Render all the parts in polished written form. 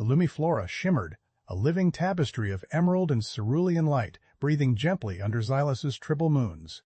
The Lumiflora shimmered, a living tapestry of emerald and cerulean light, breathing gently under Xylos's triple moons.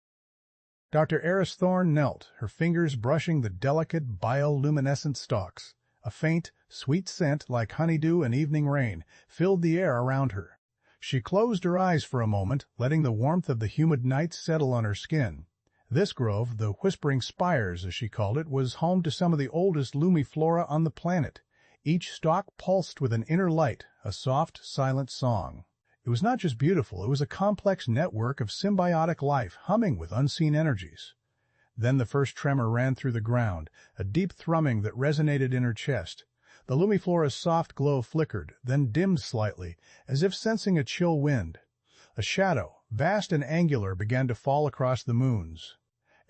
Dr. Valerius Thorne knelt, her fingers brushing the delicate bioluminescent stalks. A faint, sweet scent, like honeydew and evening rain, filled the air around her. She closed her eyes for a moment, letting the warmth of the humid night settle on her skin. This grove, the Whispering Spires as she called it, was home to some of the oldest Lumiflora on the planet. Each stalk pulsed with an inner light, a soft, silent song. It was not just beautiful, it was a complex network of symbiotic life humming with unseen energies. Then the first tremor ran through the ground, a deep thrumming that resonated in her chest. The Lumiflora's soft glow flickered, then dimmed slightly, as if sensing a chill wind. A shadow, vast and angular, began to fall across the moons.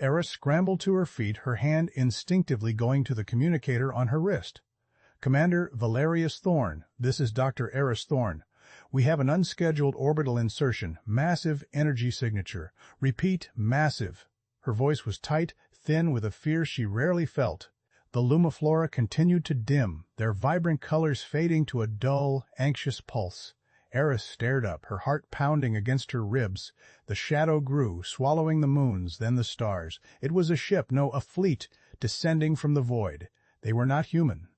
Eris scrambled to her feet, her hand instinctively going to the communicator on her wrist. "Commander Valerius Thorne, this is Dr. Valerius Thorne. We have an unscheduled orbital insertion, massive energy signature. Repeat, massive." Her voice was tight, thin, with a fear she rarely felt. The Lumiflora continued to dim, their vibrant colors fading to a dull, anxious pulse. Eris stared up, her heart pounding against her ribs. The shadow grew, swallowing the moons, then the stars. It was a ship, no, a fleet, descending from the void. They were not human.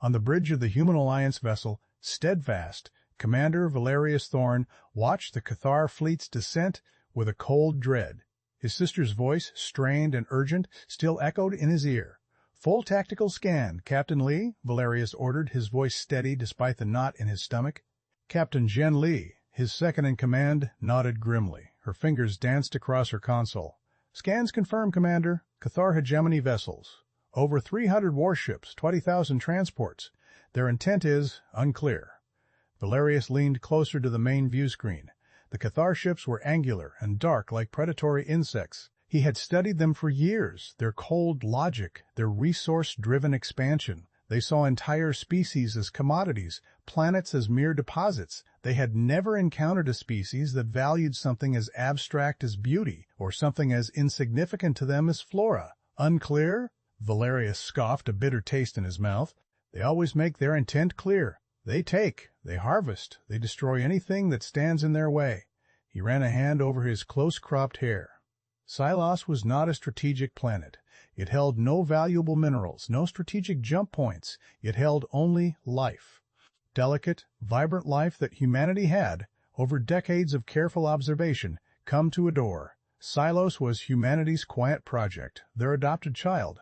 On the bridge of the Human Alliance vessel, steadfast, Commander Valerius Thorne watched the K'tharr fleet's descent with a cold dread. His sister's voice, strained and urgent, still echoed in his ear. "Full tactical scan, Captain Lee," Valerius ordered, his voice steady despite the knot in his stomach. Captain Jen Lee, his second-in-command, nodded grimly. Her fingers danced across her console. "Scans confirmed, Commander. K'tharr Hegemony vessels. Over 300 warships, 20,000 transports. Their intent is unclear." Valerius leaned closer to the main view screen. The K'tharr ships were angular and dark like predatory insects. He had studied them for years, their cold logic, their resource-driven expansion. They saw entire species as commodities, planets as mere deposits. They had never encountered a species that valued something as abstract as beauty, or something as insignificant to them as flora. "Unclear?" Valerius scoffed, a bitter taste in his mouth. "They always make their intent clear. They take, they harvest, they destroy anything that stands in their way." He ran a hand over his close-cropped hair. Xylos was not a strategic planet. It held no valuable minerals, no strategic jump points. It held only life. Delicate, vibrant life that humanity had, over decades of careful observation, come to adore. Xylos was humanity's quiet project, their adopted child,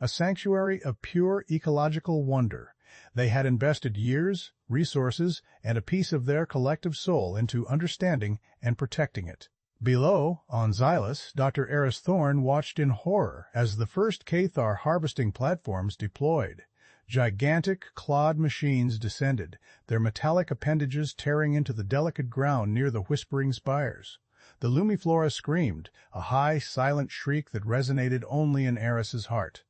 a sanctuary of pure ecological wonder. They had invested years, resources, and a piece of their collective soul into understanding and protecting it. Below, on Xylos, Dr. Valerius Thorne watched in horror as the first K'tharr harvesting platforms deployed. Gigantic, clawed machines descended, their metallic appendages tearing into the delicate ground near the Whispering Spires. The Lumiflora screamed, a high, silent shriek that resonated only in Eris's heart.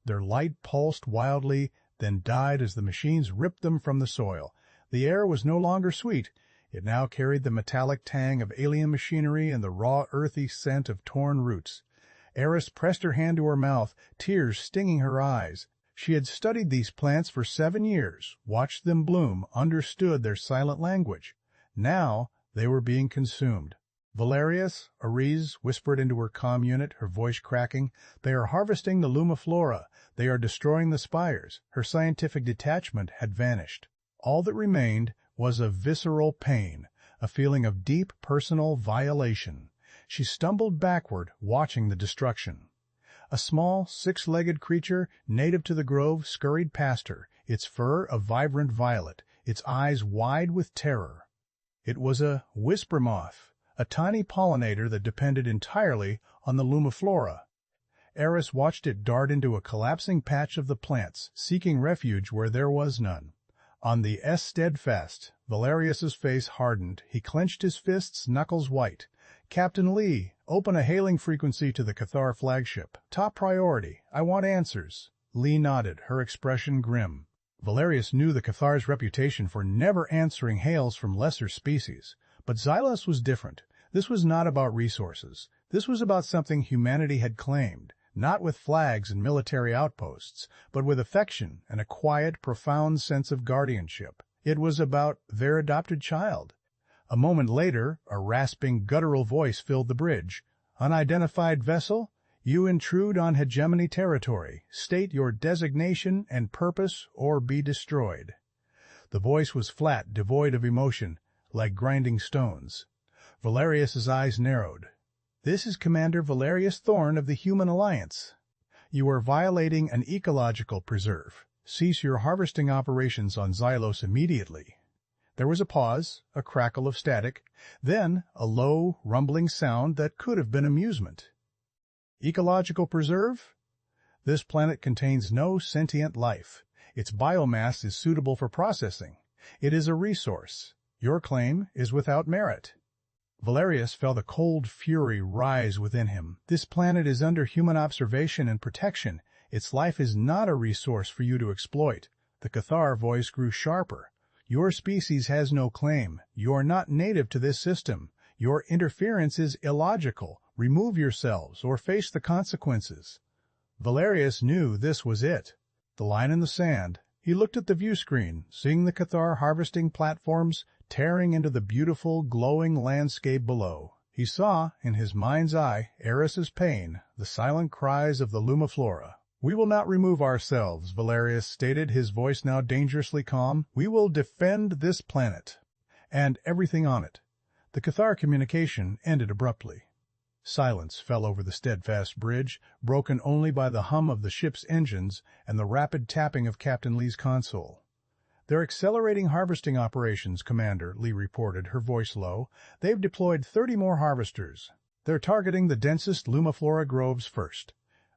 Their light pulsed wildly, then died as the machines ripped them from the soil. The air was no longer sweet. It now carried the metallic tang of alien machinery and the raw, earthy scent of torn roots. Eris pressed her hand to her mouth, tears stinging her eyes. She had studied these plants for 7 years, watched them bloom, understood their silent language. Now they were being consumed. "Valerius," Ares whispered into her comm unit, her voice cracking, "they are harvesting the Lumiflora. They are destroying the spires." Her scientific detachment had vanished. All that remained was a visceral pain, a feeling of deep personal violation. She stumbled backward, watching the destruction. A small, 6-legged creature, native to the grove, scurried past her, its fur a vibrant violet, its eyes wide with terror. It was a whisper moth, a tiny pollinator that depended entirely on the Lumiflora. Eris watched it dart into a collapsing patch of the plants, seeking refuge where there was none. On the steadfast, Valerius's face hardened. He clenched his fists, knuckles white. "Captain Lee, open a hailing frequency to the K'tharr flagship. Top priority. I want answers." Lee nodded, her expression grim. Valerius knew the K'tharr's reputation for never answering hails from lesser species. But Xylos was different. This was not about resources. This was about something humanity had claimed. Not with flags and military outposts, but with affection and a quiet, profound sense of guardianship. It was about their adopted child. A moment later, a rasping, guttural voice filled the bridge. "Unidentified vessel, you intrude on hegemony territory. State your designation and purpose or be destroyed." The voice was flat, devoid of emotion, like grinding stones. Valerius's eyes narrowed. "This is Commander Valerius Thorne of the Human Alliance. You are violating an ecological preserve. Cease your harvesting operations on Xylos immediately." There was a pause, a crackle of static, then a low, rumbling sound that could have been amusement. "Ecological preserve? This planet contains no sentient life. Its biomass is suitable for processing. It is a resource. Your claim is without merit." Valerius felt a cold fury rise within him. "This planet is under human observation and protection. Its life is not a resource for you to exploit." The K'tharr voice grew sharper. "Your species has no claim. You are not native to this system. Your interference is illogical. Remove yourselves or face the consequences." Valerius knew this was it. The line in the sand. He looked at the view screen, seeing the K'tharr harvesting platforms tearing into the beautiful, glowing landscape below. He saw, in his mind's eye, Eris's pain, the silent cries of the Lumiflora. "We will not remove ourselves," Valerius stated, his voice now dangerously calm. "We will defend this planet and everything on it." The K'tharr communication ended abruptly. Silence fell over the steadfast bridge, broken only by the hum of the ship's engines and the rapid tapping of Captain Lee's console. "They're accelerating harvesting operations, Commander," Lee reported, her voice low. "They've deployed 30 more harvesters. They're targeting the densest Lumiflora groves first."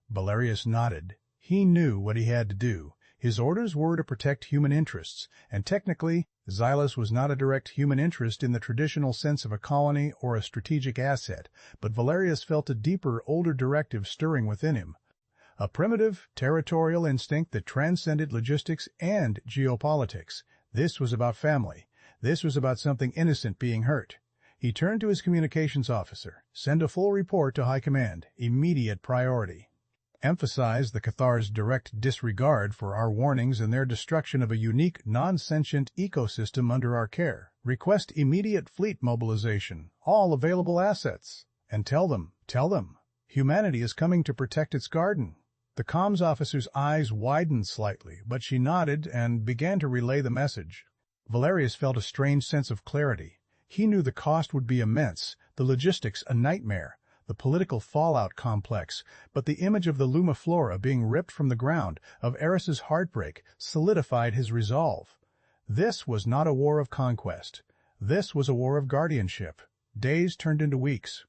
Valerius nodded. He knew what he had to do. His orders were to protect human interests, and technically, Xylos was not a direct human interest in the traditional sense of a colony or a strategic asset, but Valerius felt a deeper, older directive stirring within him. A primitive, territorial instinct that transcended logistics and geopolitics. This was about family. This was about something innocent being hurt. He turned to his communications officer. "Send a full report to High Command. Immediate priority. Emphasize the K'thar's direct disregard for our warnings and their destruction of a unique, non-sentient ecosystem under our care. Request immediate fleet mobilization, all available assets. And tell them, humanity is coming to protect its garden." The comms officer's eyes widened slightly, but she nodded and began to relay the message. Valerius felt a strange sense of clarity. He knew the cost would be immense, the logistics a nightmare, the political fallout complex, but the image of the Lumiflora being ripped from the ground, of Eris's heartbreak, solidified his resolve. This was not a war of conquest. This was a war of guardianship. Days turned into weeks.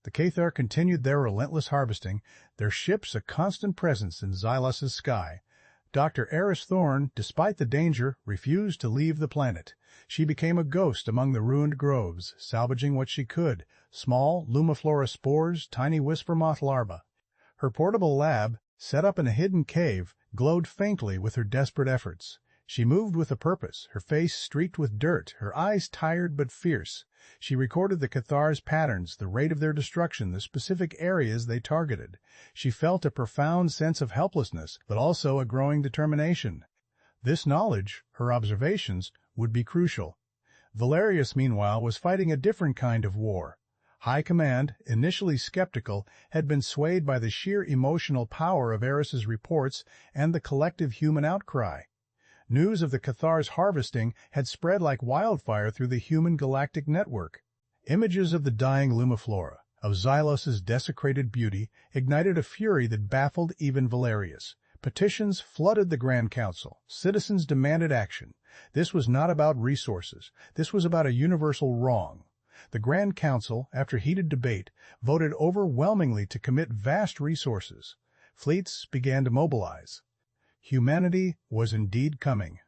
The K'tharr continued their relentless harvesting, their ships a constant presence in Xylos's sky. Dr. Valerius Thorne, despite the danger, refused to leave the planet. She became a ghost among the ruined groves, salvaging what she could, small Lumiflora spores, tiny whisper moth larvae. Her portable lab, set up in a hidden cave, glowed faintly with her desperate efforts. She moved with a purpose, her face streaked with dirt, her eyes tired but fierce. She recorded the K'thar's patterns, the rate of their destruction, the specific areas they targeted. She felt a profound sense of helplessness, but also a growing determination. This knowledge, her observations, would be crucial. Valerius, meanwhile, was fighting a different kind of war. High Command, initially skeptical, had been swayed by the sheer emotional power of Eris's reports and the collective human outcry. News of the K'thar's harvesting had spread like wildfire through the human galactic network. Images of the dying Lumiflora, of Xylos's desecrated beauty, ignited a fury that baffled even Valerius. Petitions flooded the Grand Council. Citizens demanded action. This was not about resources. This was about a universal wrong. The Grand Council, after heated debate, voted overwhelmingly to commit vast resources. Fleets began to mobilize. Humanity was indeed coming.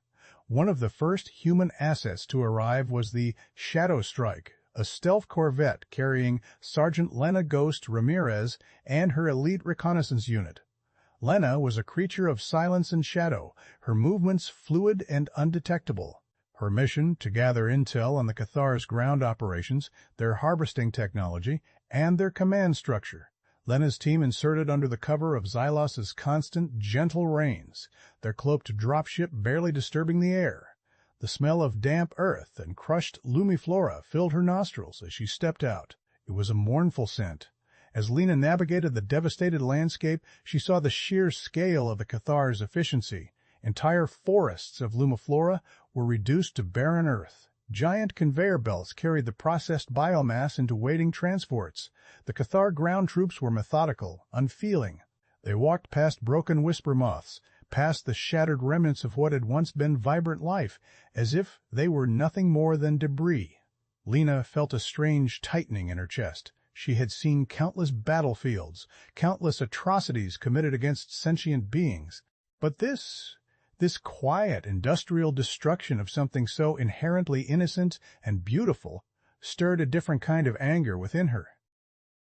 One of the first human assets to arrive was the Shadow Strike, a stealth corvette carrying Sergeant Lena Ghost Ramirez and her elite reconnaissance unit. Lena was a creature of silence and shadow, her movements fluid and undetectable. Her mission to gather intel on the K'thar's ground operations, their harvesting technology, and their command structure. Lena's team inserted under the cover of Xylos's constant, gentle rains, their cloaked dropship barely disturbing the air. The smell of damp earth and crushed Lumiflora filled her nostrils as she stepped out. It was a mournful scent. As Lena navigated the devastated landscape, she saw the sheer scale of the K'tharr's efficiency. Entire forests of Lumiflora were reduced to barren earth. Giant conveyor belts carried the processed biomass into waiting transports. The K'tharr ground troops were methodical, unfeeling. They walked past broken whisper moths, past the shattered remnants of what had once been vibrant life, as if they were nothing more than debris. Lena felt a strange tightening in her chest. She had seen countless battlefields, countless atrocities committed against sentient beings. But this quiet industrial destruction of something so inherently innocent and beautiful stirred a different kind of anger within her.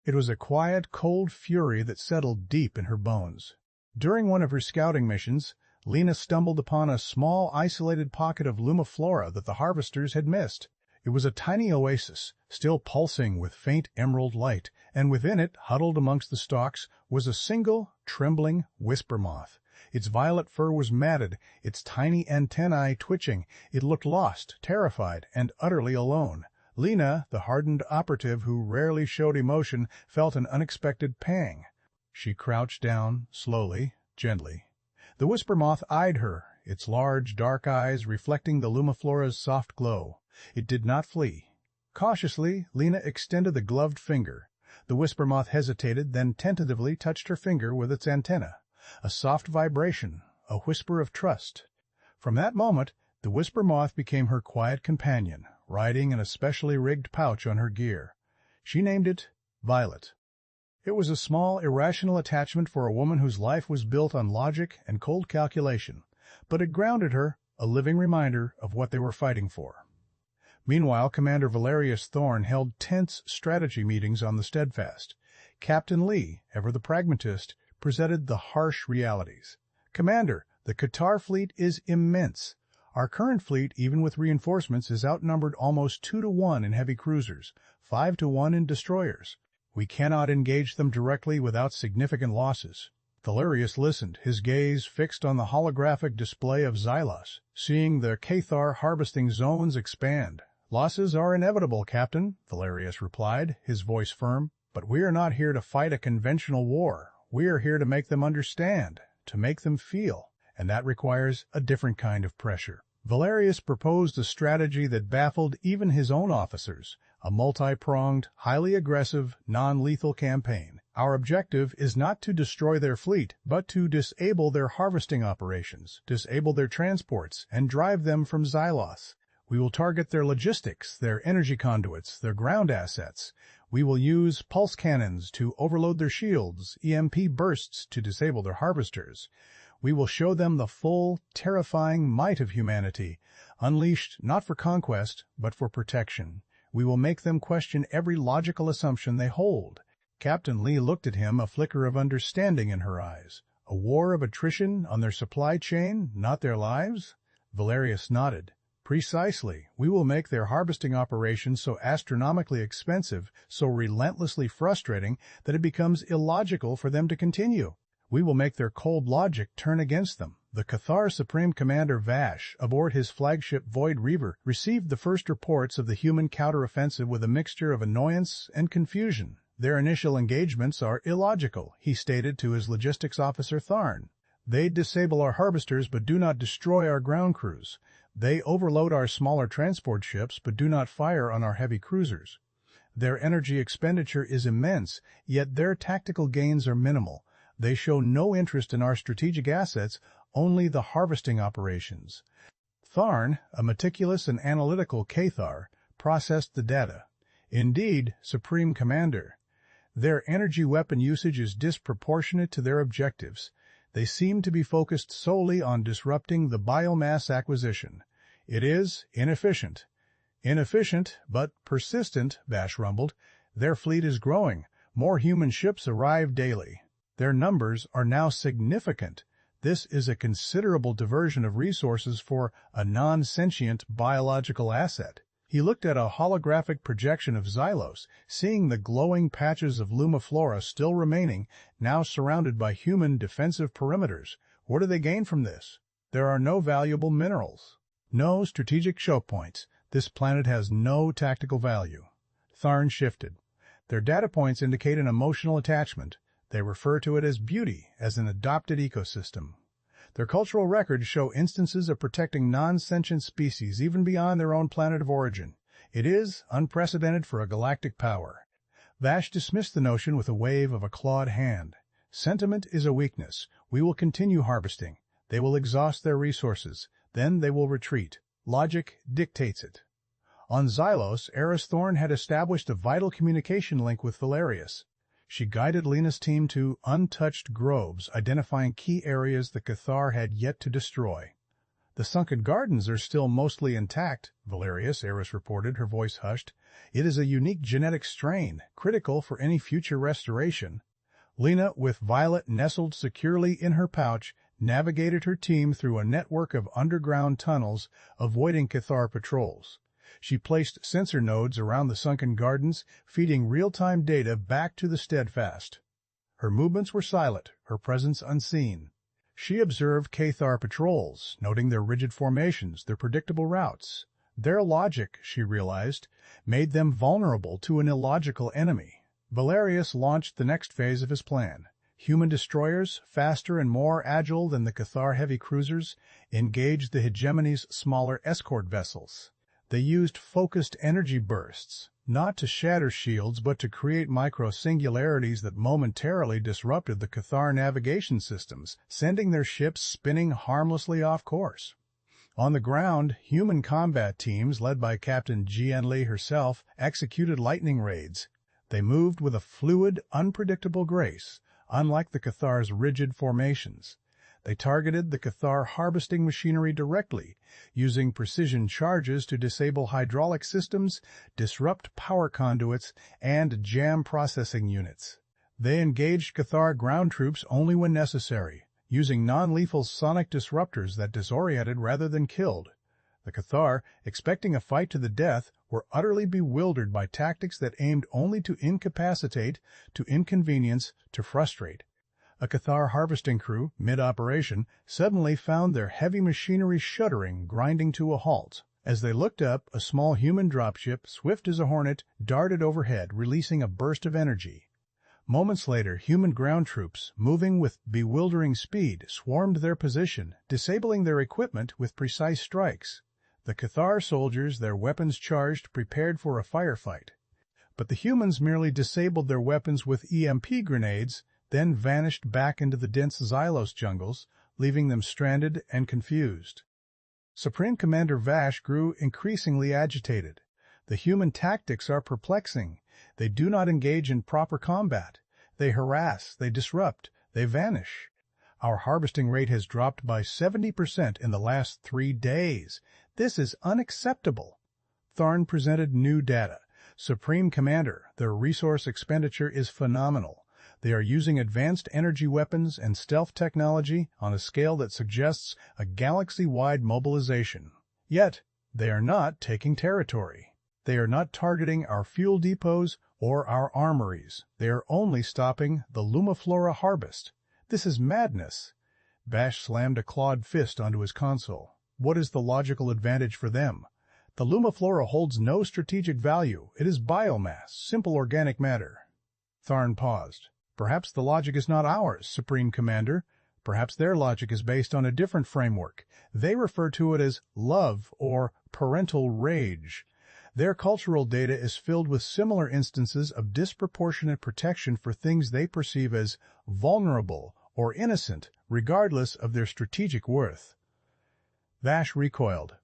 It was a quiet, cold fury that settled deep in her bones. During one of her scouting missions, Lena stumbled upon a small, isolated pocket of Lumiflora that the harvesters had missed. It was a tiny oasis, still pulsing with faint emerald light, and within it, huddled amongst the stalks, was a single, trembling whisper moth. Its violet fur was matted, its tiny antennae twitching. It looked lost, terrified, and utterly alone. Lena, the hardened operative who rarely showed emotion, felt an unexpected pang. She crouched down, slowly, gently. The whisper moth eyed her, its large, dark eyes reflecting the Lumiflora's soft glow. It did not flee. Cautiously, Lena extended the gloved finger. The whisper moth hesitated, then tentatively touched her finger with its antenna. A soft vibration, a whisper of trust. From that moment, the whisper moth became her quiet companion, riding in a specially rigged pouch on her gear. She named it Violet. It was a small, irrational attachment for a woman whose life was built on logic and cold calculation, but it grounded her, a living reminder of what they were fighting for. Meanwhile, Commander Valerius Thorne held tense strategy meetings on the Steadfast. Captain Lee, ever the pragmatist, presented the harsh realities. Commander, the K'tharr fleet is immense. Our current fleet, even with reinforcements, is outnumbered almost 2-to-1 in heavy cruisers, 5-to-1 in destroyers. We cannot engage them directly without significant losses. Valerius listened, his gaze fixed on the holographic display of Xylos, seeing the K'tharr harvesting zones expand. Losses are inevitable, Captain, Valerius replied, his voice firm. But we are not here to fight a conventional war. We are here to make them understand, to make them feel, and that requires a different kind of pressure. Valerius proposed a strategy that baffled even his own officers, a multi-pronged, highly aggressive, non-lethal campaign. Our objective is not to destroy their fleet, but to disable their harvesting operations, disable their transports, and drive them from Xylos. We will target their logistics, their energy conduits, their ground assets. We will use pulse cannons to overload their shields, EMP bursts to disable their harvesters. We will show them the full, terrifying might of humanity, unleashed not for conquest, but for protection. We will make them question every logical assumption they hold. Captain Lee looked at him, a flicker of understanding in her eyes. A war of attrition on their supply chain, not their lives? Valerius nodded. Precisely. We will make their harvesting operations so astronomically expensive, so relentlessly frustrating, that it becomes illogical for them to continue. We will make their cold logic turn against them. The K'tharr Supreme Commander Vash, aboard his flagship Void Reaver, received the first reports of the human counteroffensive with a mixture of annoyance and confusion. Their initial engagements are illogical, he stated to his logistics officer Thorne. They disable our harvesters but do not destroy our ground crews. They overload our smaller transport ships but do not fire on our heavy cruisers. Their energy expenditure is immense, yet their tactical gains are minimal. They show no interest in our strategic assets, only the harvesting operations. Thorne, a meticulous and analytical K'tharr, processed the data. Indeed, Supreme Commander, their energy weapon usage is disproportionate to their objectives. They seem to be focused solely on disrupting the biomass acquisition. It is inefficient. Inefficient, but persistent, Vash rumbled. Their fleet is growing. More human ships arrive daily. Their numbers are now significant. This is a considerable diversion of resources for a non-sentient biological asset. He looked at a holographic projection of Xylos, seeing the glowing patches of Lumiflora still remaining, now surrounded by human defensive perimeters. What do they gain from this? There are no valuable minerals. No strategic choke points. This planet has no tactical value. Thorne shifted. Their data points indicate an emotional attachment. They refer to it as beauty, as an adopted ecosystem. Their cultural records show instances of protecting non-sentient species even beyond their own planet of origin. It is unprecedented for a galactic power. Vash dismissed the notion with a wave of a clawed hand. Sentiment is a weakness. We will continue harvesting. They will exhaust their resources. Then they will retreat. Logic dictates it. On Xylos, Thorne had established a vital communication link with Valerius. She guided Lena's team to untouched groves, identifying key areas the K'tharr had yet to destroy. The sunken gardens are still mostly intact, Valerius, reported, her voice hushed. It is a unique genetic strain, critical for any future restoration. Lena, with Violet nestled securely in her pouch, navigated her team through a network of underground tunnels, avoiding K'tharr patrols. She placed sensor nodes around the sunken gardens, feeding real-time data back to the Steadfast. Her movements were silent, her presence unseen. She observed K'tharr patrols, noting their rigid formations, their predictable routes. Their logic, she realized, made them vulnerable to an illogical enemy. Valerius launched the next phase of his plan. Human destroyers, faster and more agile than the K'tharr heavy cruisers, engaged the Hegemony's smaller escort vessels. They used focused energy bursts, not to shatter shields but to create micro-singularities that momentarily disrupted the K'tharr navigation systems, sending their ships spinning harmlessly off course. On the ground, human combat teams, led by Captain Jianli herself, executed lightning raids. They moved with a fluid, unpredictable grace, unlike the K'tharr's rigid formations. They targeted the K'tharr harvesting machinery directly, using precision charges to disable hydraulic systems, disrupt power conduits, and jam processing units. They engaged K'tharr ground troops only when necessary, using non-lethal sonic disruptors that disoriented rather than killed. The K'tharr, expecting a fight to the death, were utterly bewildered by tactics that aimed only to incapacitate, to inconvenience, to frustrate. A K'tharr harvesting crew, mid-operation, suddenly found their heavy machinery shuddering, grinding to a halt. As they looked up, a small human dropship, swift as a hornet, darted overhead, releasing a burst of energy. Moments later, human ground troops, moving with bewildering speed, swarmed their position, disabling their equipment with precise strikes. The K'tharr soldiers, their weapons charged, prepared for a firefight. But the humans merely disabled their weapons with EMP grenades, then vanished back into the dense Xylos jungles, leaving them stranded and confused. Supreme Commander Vash grew increasingly agitated. The human tactics are perplexing. They do not engage in proper combat. They harass, they disrupt, they vanish. Our harvesting rate has dropped by 70% in the last 3 days. This is unacceptable. Thorne presented new data. Supreme Commander, their resource expenditure is phenomenal. They are using advanced energy weapons and stealth technology on a scale that suggests a galaxy-wide mobilization. Yet, they are not taking territory. They are not targeting our fuel depots or our armories. They are only stopping the Lumiflora harvest. This is madness. Vash slammed a clawed fist onto his console. What is the logical advantage for them? The Lumiflora holds no strategic value. It is biomass, simple organic matter. Thorne paused. Perhaps the logic is not ours, Supreme Commander. Perhaps their logic is based on a different framework. They refer to it as love or parental rage. Their cultural data is filled with similar instances of disproportionate protection for things they perceive as vulnerable or innocent, regardless of their strategic worth. Vash recoiled.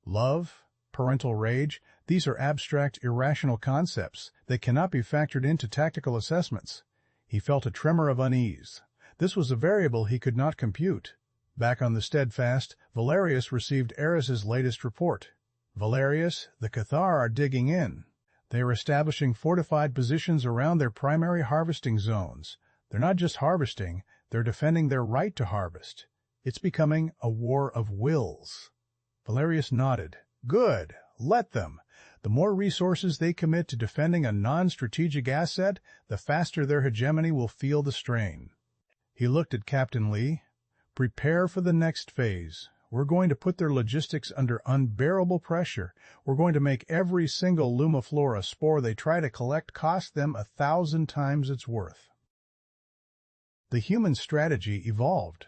Love, parental rage, these are abstract, irrational concepts. They cannot be factored into tactical assessments. He felt a tremor of unease. This was a variable he could not compute. Back on the Steadfast, Valerius received Eris's latest report. Valerius, the K'tharr are digging in. They are establishing fortified positions around their primary harvesting zones. They're not just harvesting, they're defending their right to harvest. It's becoming a war of wills. Valerius nodded. Good. Let them. The more resources they commit to defending a non-strategic asset, the faster their hegemony will feel the strain. He looked at Captain Lee. Prepare for the next phase. We're going to put their logistics under unbearable pressure. We're going to make every single Lumiflora spore they try to collect cost them 1,000 times its worth. The human strategy evolved.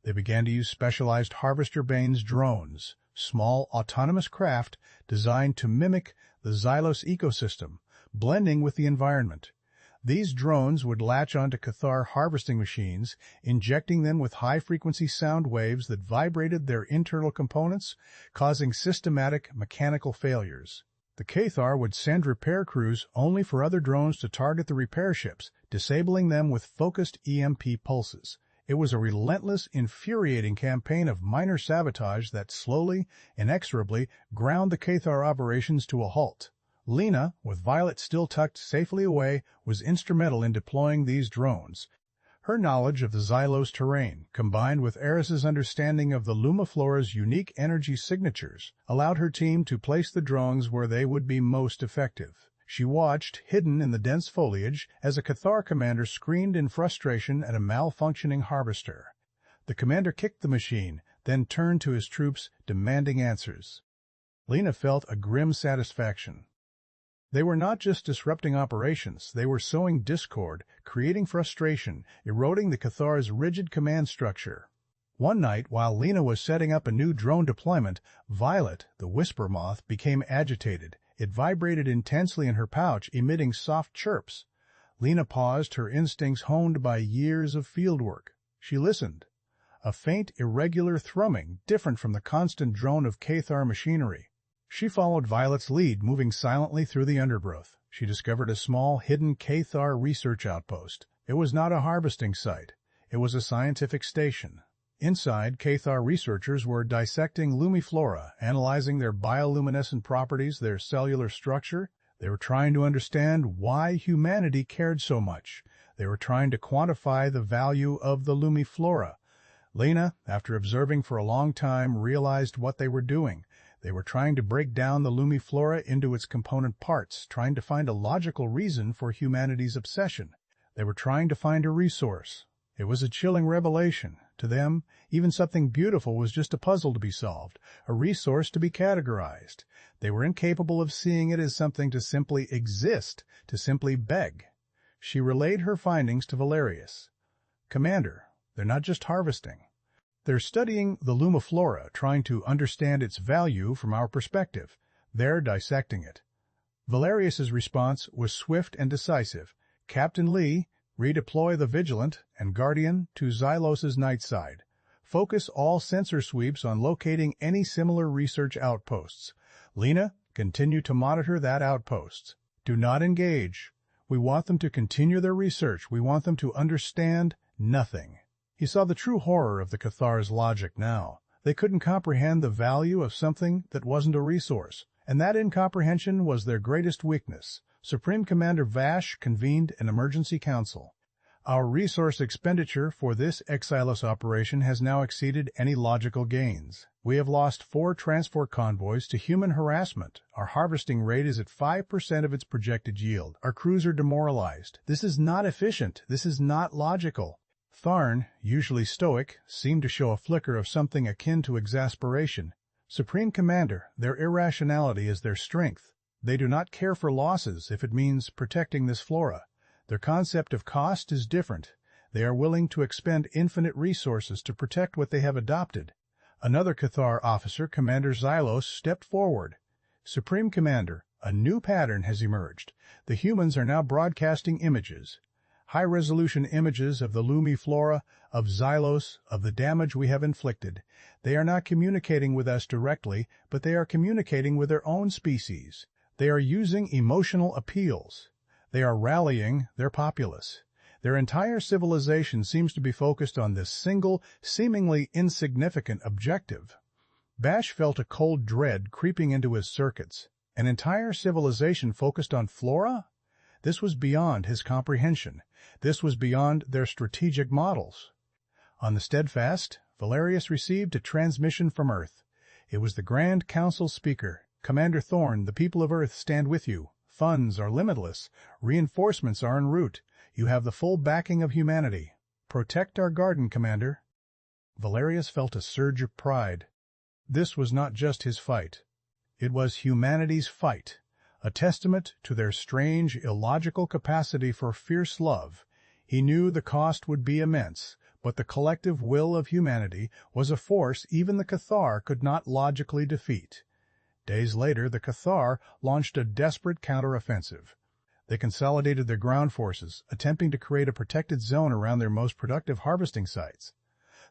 They began to use specialized harvester-Bane's drones, small autonomous craft designed to mimic the Xylos ecosystem, blending with the environment. These drones would latch onto K'tharr harvesting machines, injecting them with high-frequency sound waves that vibrated their internal components, causing systematic mechanical failures. The K'tharr would send repair crews only for other drones to target the repair ships, disabling them with focused EMP pulses. It was a relentless, infuriating campaign of minor sabotage that slowly, inexorably ground the K'tharr operations to a halt. Lena, with Violet still tucked safely away, was instrumental in deploying these drones. Her knowledge of the Xylos terrain, combined with Eris's understanding of the Lumiflora's unique energy signatures, allowed her team to place the drones where they would be most effective. She watched, hidden in the dense foliage, as a K'tharr commander screamed in frustration at a malfunctioning harvester. The commander kicked the machine, then turned to his troops, demanding answers. Lena felt a grim satisfaction. They were not just disrupting operations, they were sowing discord, creating frustration, eroding the K'tharr's rigid command structure. One night, while Lena was setting up a new drone deployment, Violet, the whisper moth, became agitated. It vibrated intensely in her pouch, emitting soft chirps. Lena paused, her instincts honed by years of fieldwork. She listened. A faint, irregular thrumming, different from the constant drone of K'tharr machinery. She followed Violet's lead, moving silently through the undergrowth. She discovered a small, hidden K'tharr research outpost. It was not a harvesting site. It was a scientific station. Inside, K'tharr researchers were dissecting Lumiflora, analyzing their bioluminescent properties, their cellular structure. They were trying to understand why humanity cared so much. They were trying to quantify the value of the Lumiflora. Lena, after observing for a long time, realized what they were doing. They were trying to break down the Lumiflora into its component parts, trying to find a logical reason for humanity's obsession. They were trying to find a resource. It was a chilling revelation. To them, even something beautiful was just a puzzle to be solved, a resource to be categorized. They were incapable of seeing it as something to simply exist, to simply beg. She relayed her findings to Valerius. "Commander, they're not just harvesting. They're studying the Lumiflora, trying to understand its value from our perspective. They're dissecting it." Valerius's response was swift and decisive. "Captain Lee, redeploy the Vigilant and Guardian to Xylos's night side. Focus all sensor sweeps on locating any similar research outposts. Lena, continue to monitor that outpost. Do not engage. We want them to continue their research. We want them to understand nothing." He saw the true horror of the K'tharr's logic now. They couldn't comprehend the value of something that wasn't a resource, and that incomprehension was their greatest weakness. Supreme Commander Vash convened an emergency council. "Our resource expenditure for this Xylos operation has now exceeded any logical gains. We have lost 4 transport convoys to human harassment. Our harvesting rate is at 5% of its projected yield. Our crews are demoralized. This is not efficient. This is not logical." Thorne, usually stoic, seemed to show a flicker of something akin to exasperation. "Supreme Commander, their irrationality is their strength. They do not care for losses if it means protecting this flora. Their concept of cost is different. They are willing to expend infinite resources to protect what they have adopted." Another K'tharr officer, Commander Xylos, stepped forward. "Supreme Commander, a new pattern has emerged. The humans are now broadcasting images. High-resolution images of the Lumiflora, of Xylos, of the damage we have inflicted. They are not communicating with us directly, but they are communicating with their own species. They are using emotional appeals. They are rallying their populace. Their entire civilization seems to be focused on this single, seemingly insignificant objective." Bash felt a cold dread creeping into his circuits. An entire civilization focused on flora? This was beyond his comprehension. This was beyond their strategic models. On the Steadfast, Valerius received a transmission from Earth. It was the Grand Council speaker. "Commander Thorne, the people of Earth stand with you. Funds are limitless. Reinforcements are en route. You have the full backing of humanity. Protect our garden, Commander." Valerius felt a surge of pride. This was not just his fight. It was humanity's fight, a testament to their strange, illogical capacity for fierce love. He knew the cost would be immense, but the collective will of humanity was a force even the K'tharr could not logically defeat. Days later, the K'tharr launched a desperate counteroffensive. They consolidated their ground forces, attempting to create a protected zone around their most productive harvesting sites.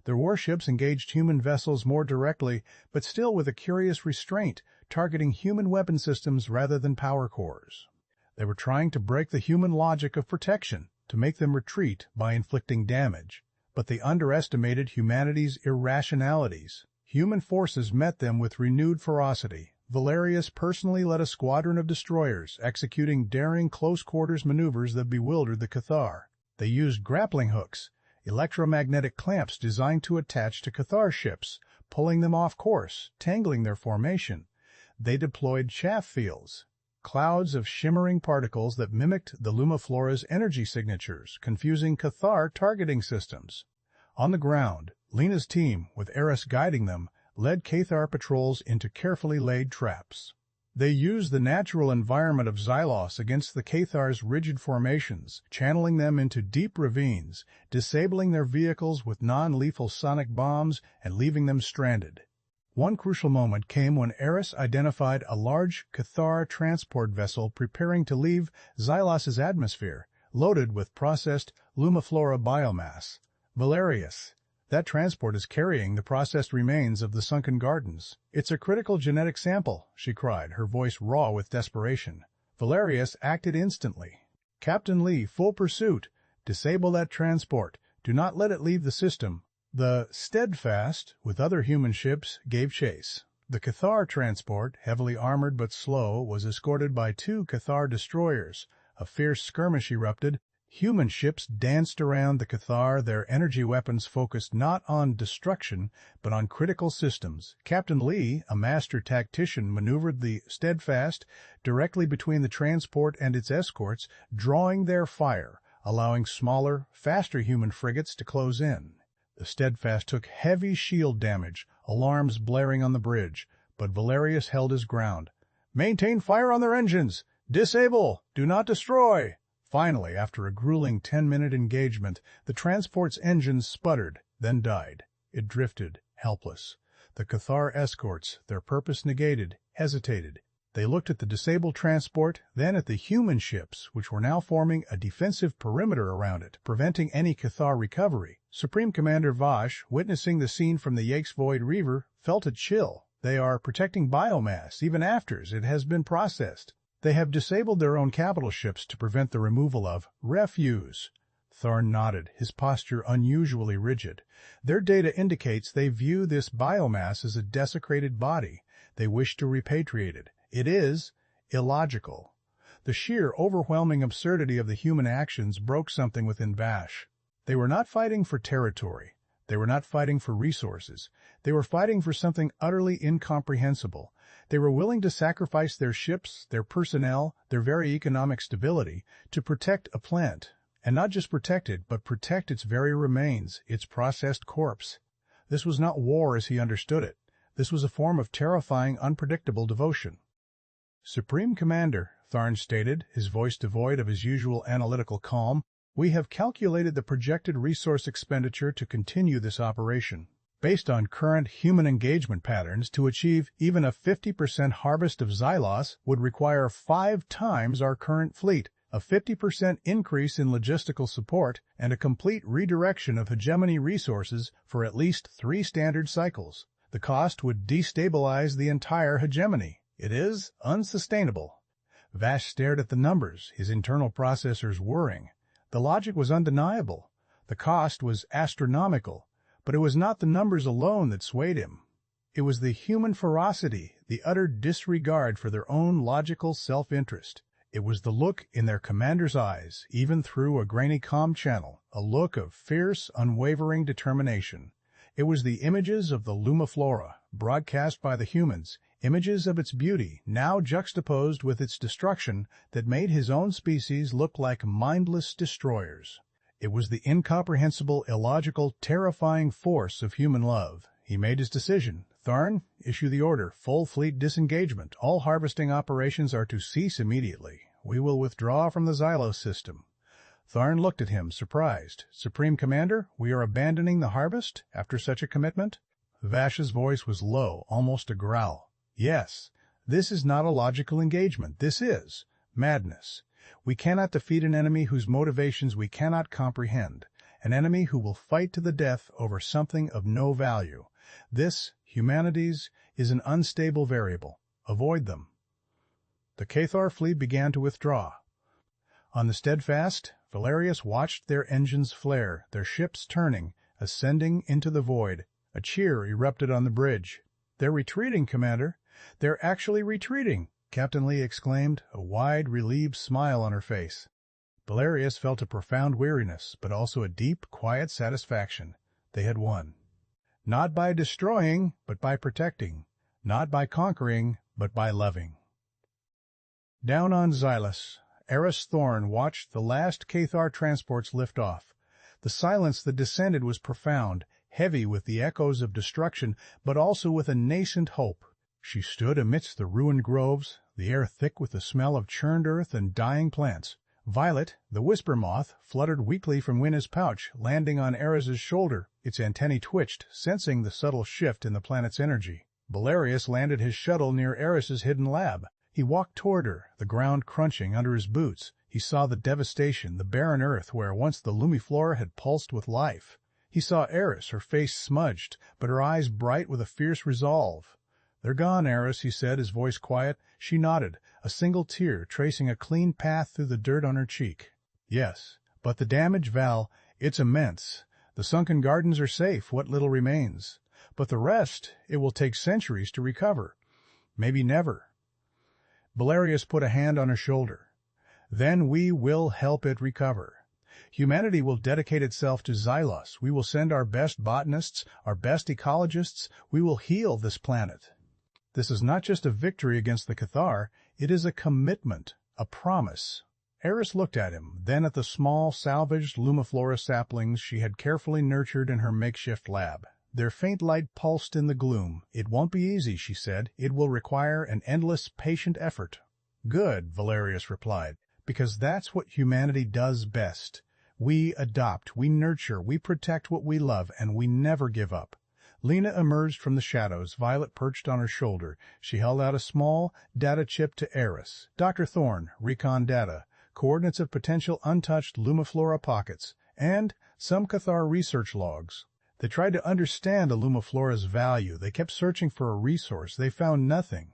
Their warships engaged human vessels more directly, but still with a curious restraint, targeting human weapon systems rather than power cores. They were trying to break the human logic of protection, to make them retreat by inflicting damage. But they underestimated humanity's irrationalities. Human forces met them with renewed ferocity. Valerius personally led a squadron of destroyers, executing daring close-quarters maneuvers that bewildered the K'tharr. They used grappling hooks, electromagnetic clamps designed to attach to K'tharr ships, pulling them off course, tangling their formation. They deployed chaff fields, clouds of shimmering particles that mimicked the Lumiflora's energy signatures, confusing K'tharr targeting systems. On the ground, Lena's team, with Eris guiding them, led K'tharr patrols into carefully laid traps. They used the natural environment of Xylos against the K'tharr's rigid formations, channeling them into deep ravines, disabling their vehicles with non-lethal sonic bombs, and leaving them stranded. One crucial moment came when Eris identified a large K'tharr transport vessel preparing to leave Xylos's atmosphere, loaded with processed Lumiflora biomass. Valerius, that transport is carrying the processed remains of the sunken gardens. It's a critical genetic sample, she cried, her voice raw with desperation. Valerius acted instantly. Captain Lee, full pursuit. Disable that transport. Do not let it leave the system. The Steadfast, with other human ships, gave chase. The K'tharr transport, heavily armored but slow, was escorted by 2 K'tharr destroyers. A fierce skirmish erupted. Human ships danced around the K'tharr, their energy weapons focused not on destruction, but on critical systems. Captain Lee, a master tactician, maneuvered the Steadfast directly between the transport and its escorts, drawing their fire, allowing smaller, faster human frigates to close in. The Steadfast took heavy shield damage, alarms blaring on the bridge, but Valerius held his ground. "Maintain fire on their engines! Disable! Do not destroy!" Finally, after a grueling 10-minute engagement, the transport's engines sputtered, then died. It drifted, helpless. The K'tharr escorts, their purpose negated, hesitated. They looked at the disabled transport, then at the human ships, which were now forming a defensive perimeter around it, preventing any K'tharr recovery. Supreme Commander Vash, witnessing the scene from the HFY Reaver, felt a chill. They are protecting biomass, even after it has been processed. They have disabled their own capital ships to prevent the removal of refuse. Thorne nodded, his posture unusually rigid. Their data indicates they view this biomass as a desecrated body. They wish to repatriate it. It is illogical. The sheer, overwhelming absurdity of the human actions broke something within Vash. They were not fighting for territory. They were not fighting for resources. They were fighting for something utterly incomprehensible. They were willing to sacrifice their ships, their personnel, their very economic stability, to protect a plant. And not just protect it, but protect its very remains, its processed corpse. This was not war as he understood it. This was a form of terrifying, unpredictable devotion. "Supreme Commander," Thorne stated, his voice devoid of his usual analytical calm, "we have calculated the projected resource expenditure to continue this operation. Based on current human engagement patterns, to achieve even a 50% harvest of Xylos would require 5 times our current fleet, a 50% increase in logistical support, and a complete redirection of hegemony resources for at least 3 standard cycles. The cost would destabilize the entire hegemony. It is unsustainable." Vash stared at the numbers, his internal processors whirring. The logic was undeniable. The cost was astronomical. But it was not the numbers alone that swayed him. It was the human ferocity, the utter disregard for their own logical self-interest. It was the look in their commander's eyes, even through a grainy comm channel, a look of fierce, unwavering determination. It was the images of the Lumiflora, broadcast by the humans, images of its beauty, now juxtaposed with its destruction, that made his own species look like mindless destroyers. It was the incomprehensible, illogical, terrifying force of human love. He made his decision. Thorne, issue the order. Full fleet disengagement. All harvesting operations are to cease immediately. We will withdraw from the Xylos system. Thorne looked at him, surprised. Supreme Commander, we are abandoning the harvest after such a commitment? Vash's voice was low, almost a growl. Yes, this is not a logical engagement. This is madness. We cannot defeat an enemy whose motivations we cannot comprehend, an enemy who will fight to the death over something of no value. This, humanities, is an unstable variable. Avoid them. The K'tharr fleet began to withdraw. On the Steadfast, Valerius watched their engines flare, their ships turning, ascending into the void. A cheer erupted on the bridge. "They're retreating, Commander. They're actually retreating," Captain Lee exclaimed, a wide, relieved smile on her face. Valerius felt a profound weariness, but also a deep, quiet satisfaction. They had won. Not by destroying, but by protecting. Not by conquering, but by loving. Down on Xylos, Valerius Thorne watched the last K'tharr transports lift off. The silence that descended was profound, heavy with the echoes of destruction, but also with a nascent hope. She stood amidst the ruined groves, the air thick with the smell of churned earth and dying plants. Violet, the whisper moth, fluttered weakly from Winna's pouch, landing on Eris's shoulder. Its antennae twitched, sensing the subtle shift in the planet's energy. Valerius landed his shuttle near Eris's hidden lab. He walked toward her, the ground crunching under his boots. He saw the devastation, the barren earth where once the Lumiflora had pulsed with life. He saw Eris, her face smudged, but her eyes bright with a fierce resolve. "They're gone, Eris," he said, his voice quiet. She nodded, a single tear tracing a clean path through the dirt on her cheek. "Yes, but the damage, Val, it's immense. The sunken gardens are safe, what little remains. But the rest, it will take centuries to recover. Maybe never." Valerius put a hand on her shoulder. "Then we will help it recover. Humanity will dedicate itself to Xylos. We will send our best botanists, our best ecologists. We will heal this planet. This is not just a victory against the K'tharr. It is a commitment, a promise." Eris looked at him, then at the small, salvaged Lumiflora saplings she had carefully nurtured in her makeshift lab. Their faint light pulsed in the gloom. "It won't be easy," she said. "It will require an endless, patient effort." "Good," Valerius replied, "because that's what humanity does best. We adopt, we nurture, we protect what we love, and we never give up." Lena emerged from the shadows, Violet perched on her shoulder. She held out a small data chip to Eris. "Dr. Thorne, recon data, coordinates of potential untouched Lumiflora pockets, and some K'tharr research logs. They tried to understand a Lumiflora's value. They kept searching for a resource. They found nothing."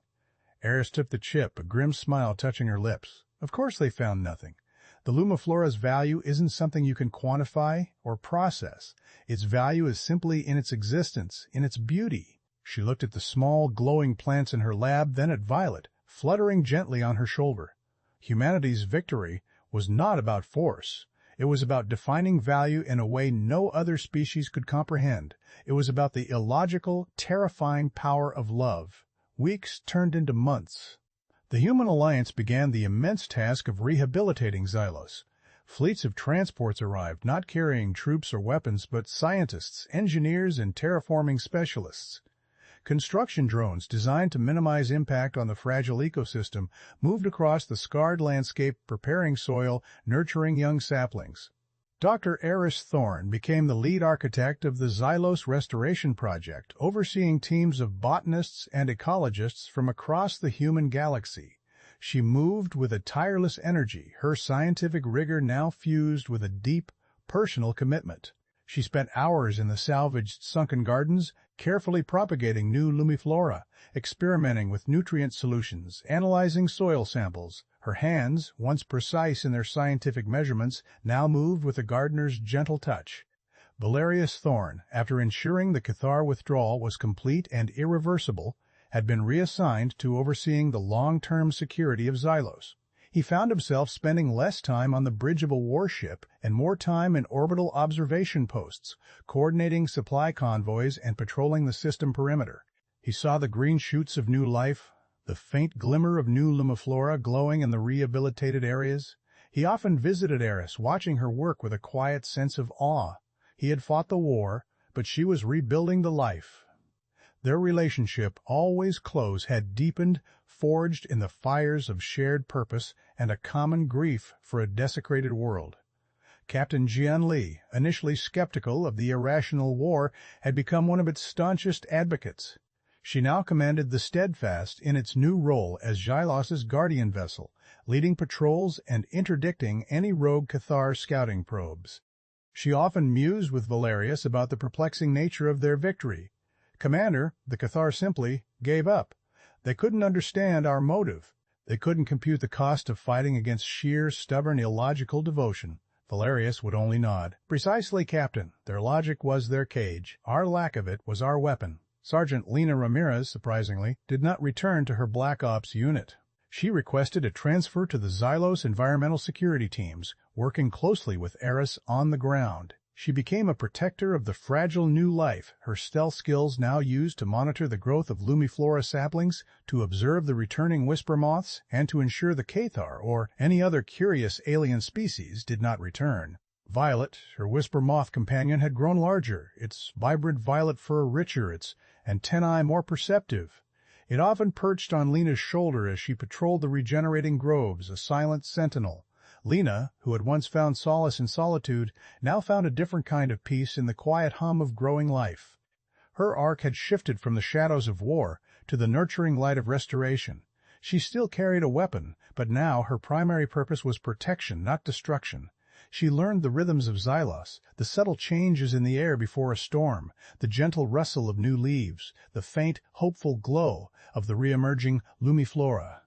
Eris took the chip, a grim smile touching her lips. "Of course they found nothing. The Lumiflora's value isn't something you can quantify or process. Its value is simply in its existence, in its beauty." She looked at the small, glowing plants in her lab, then at Violet, fluttering gently on her shoulder. Humanity's victory was not about force. It was about defining value in a way no other species could comprehend. It was about the illogical, terrifying power of love. Weeks turned into months. The Human Alliance began the immense task of rehabilitating Xylos. Fleets of transports arrived, not carrying troops or weapons, but scientists, engineers, and terraforming specialists. Construction drones designed to minimize impact on the fragile ecosystem moved across the scarred landscape, preparing soil, nurturing young saplings. Dr. Valerius Thorne became the lead architect of the Xylos Restoration Project, overseeing teams of botanists and ecologists from across the human galaxy. She moved with a tireless energy, her scientific rigor now fused with a deep, personal commitment. She spent hours in the salvaged sunken gardens, carefully propagating new Lumiflora, experimenting with nutrient solutions, analyzing soil samples. Her hands, once precise in their scientific measurements, now moved with a gardener's gentle touch. Valerius Thorne, after ensuring the K'tharr withdrawal was complete and irreversible, had been reassigned to overseeing the long-term security of Xylos. He found himself spending less time on the bridge of a warship and more time in orbital observation posts, coordinating supply convoys and patrolling the system perimeter. He saw the green shoots of new life, the faint glimmer of new Lumiflora glowing in the rehabilitated areas. He often visited Eris, watching her work with a quiet sense of awe. He had fought the war, but she was rebuilding the life. Their relationship, always close, had deepened, forged in the fires of shared purpose and a common grief for a desecrated world. Captain Jian Li, initially skeptical of the irrational war, had become one of its staunchest advocates. She now commanded the Steadfast in its new role as Xylos's guardian vessel, leading patrols and interdicting any rogue K'tharr scouting probes. She often mused with Valerius about the perplexing nature of their victory. "Commander, the K'tharr simply gave up. They couldn't understand our motive. They couldn't compute the cost of fighting against sheer, stubborn, illogical devotion." Valerius would only nod. "Precisely, Captain. Their logic was their cage. Our lack of it was our weapon." Sergeant Lena Ramirez, surprisingly, did not return to her Black Ops unit. She requested a transfer to the Xylos environmental security teams, working closely with Eris on the ground. She became a protector of the fragile new life, her stealth skills now used to monitor the growth of Lumiflora saplings, to observe the returning whisper moths, and to ensure the K'tharr or any other curious alien species did not return. Violet, her whisper moth companion, had grown larger, its vibrant violet fur richer, its antennae more perceptive. It often perched on Lena's shoulder as she patrolled the regenerating groves, a silent sentinel. Lena, who had once found solace in solitude, now found a different kind of peace in the quiet hum of growing life. Her arc had shifted from the shadows of war to the nurturing light of restoration. She still carried a weapon, but now her primary purpose was protection, not destruction. She learned the rhythms of Xylos, the subtle changes in the air before a storm, the gentle rustle of new leaves, the faint, hopeful glow of the re-emerging Lumiflora.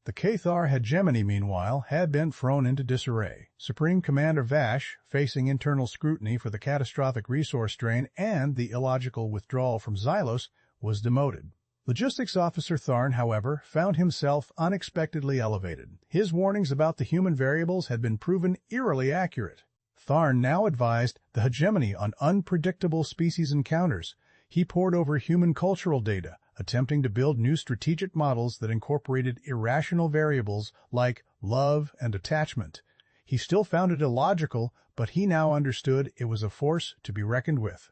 The K'tharr Hegemony, meanwhile, had been thrown into disarray. Supreme Commander Vash, facing internal scrutiny for the catastrophic resource drain and the illogical withdrawal from Xylos, was demoted. Logistics Officer Thorne, however, found himself unexpectedly elevated. His warnings about the human variables had been proven eerily accurate. Thorne now advised the Hegemony on unpredictable species encounters. He pored over human cultural data, attempting to build new strategic models that incorporated irrational variables like love and attachment. He still found it illogical, but he now understood it was a force to be reckoned with.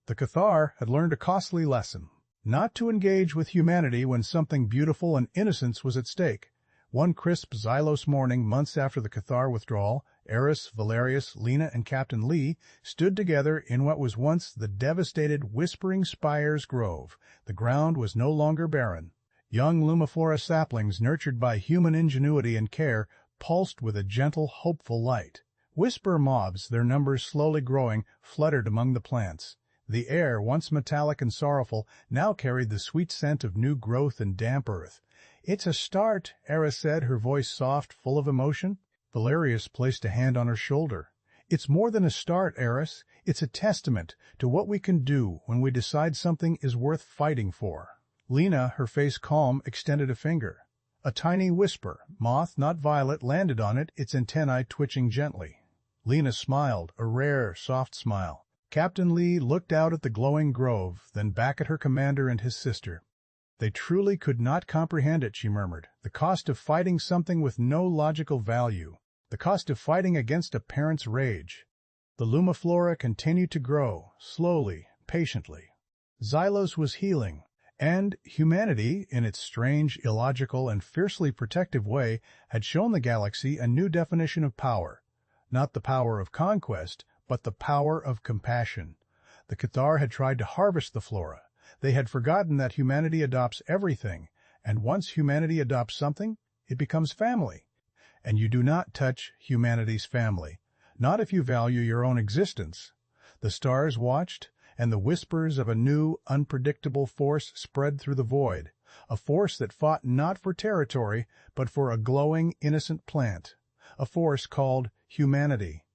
The K'tharr had learned a costly lesson: not to engage with humanity when something beautiful and innocence was at stake. One crisp Xylos morning, months after the K'tharr withdrawal, Eris, Valerius, Lena, and Captain Lee stood together in what was once the devastated Whispering Spires Grove. The ground was no longer barren. Young Lumiflora saplings, nurtured by human ingenuity and care, pulsed with a gentle, hopeful light. Whisper moths, their numbers slowly growing, fluttered among the plants. The air, once metallic and sorrowful, now carried the sweet scent of new growth and damp earth. "It's a start," Eris said, her voice soft, full of emotion. Valerius placed a hand on her shoulder. "It's more than a start, Eris. It's a testament to what we can do when we decide something is worth fighting for." Lena, her face calm, extended a finger. A tiny whisper, moth, not violet, landed on it, its antennae twitching gently. Lena smiled, a rare, soft smile. Captain Lee looked out at the glowing grove, then back at her commander and his sister. "They truly could not comprehend it," she murmured. "The cost of fighting something with no logical value. The cost of fighting against a parent's rage." The Lumiflora continued to grow, slowly, patiently. Xylos was healing, and humanity, in its strange, illogical, and fiercely protective way, had shown the galaxy a new definition of power. Not the power of conquest, but the power of compassion. The K'tharr had tried to harvest the flora. They had forgotten that humanity adopts everything, and once humanity adopts something, it becomes family. And you do not touch humanity's family, not if you value your own existence. The stars watched, and the whispers of a new, unpredictable force spread through the void, a force that fought not for territory, but for a glowing, innocent plant, a force called humanity.